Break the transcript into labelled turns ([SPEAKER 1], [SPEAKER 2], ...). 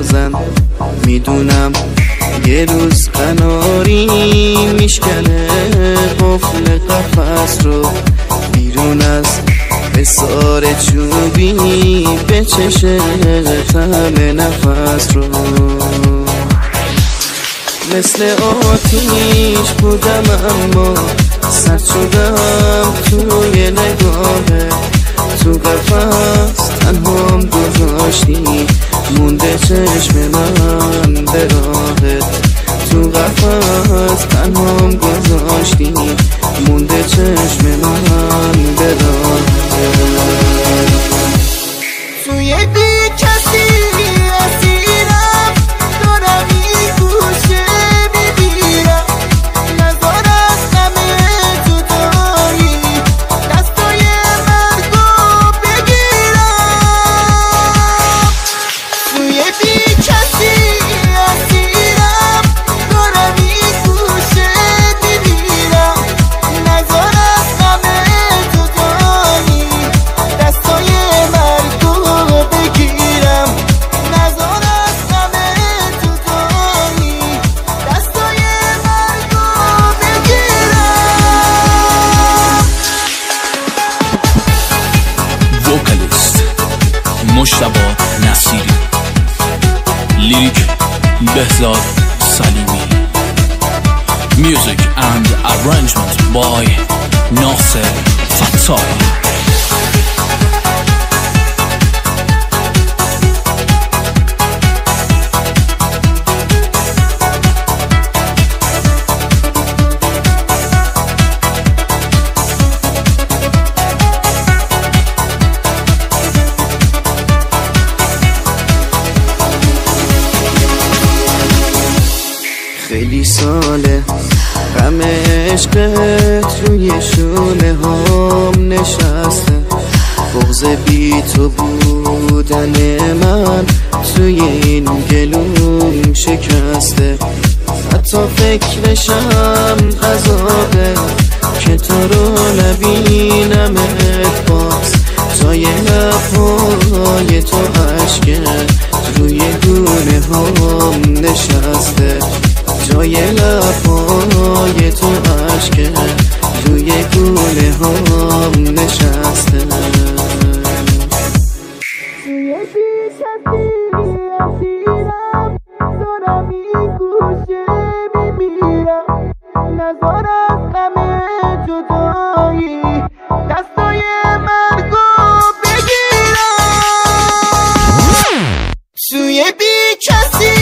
[SPEAKER 1] بازن. میدونم یه روز قناری میشکنه قفل قفس رو، بیرون از حصار چوبی بچشه طعم نفس رو. مثل آتیش بودم اما سرد شدم توی نگاهه، تو قفس تنهام گذاشتی مونده چشم من به راهت. تو قفس تنهام گذاشتی مونده چشم من به راهت.
[SPEAKER 2] توی بی کسی اسیرم، دارم این گوشه میبیرم. نزار از همه جدایی دستای مرگو بگیرم. توی بی کسی اسیرم، دارم این گوشه میبیرم. نزار از همه جدایی دستای مرگو بگیرم. نزار از همه جدایی دستای مرگو بگیرم.
[SPEAKER 3] وکالیست مجتبی نصیری، لیریک بهزاد سلیمی، میوزیک اند ارنجمنت بای ناصر فتاح.
[SPEAKER 1] خیلی ساله غم عشقت روی شونه هام نشسته، بغض بی تو بودن من توی این گلوم شکسته. حتی فکرشم عذابه که تو رو نبینمت باز. جای لبهای تو عشقه روی گونه هام نشسته. جای لبهای تو عشقه روی گونه هام نشسته.
[SPEAKER 2] توی بی کسی اسیرم، دارم این گوشه میمیرم. نزار از همه جدایی دستای مرگو بگیرم. توی بی کسی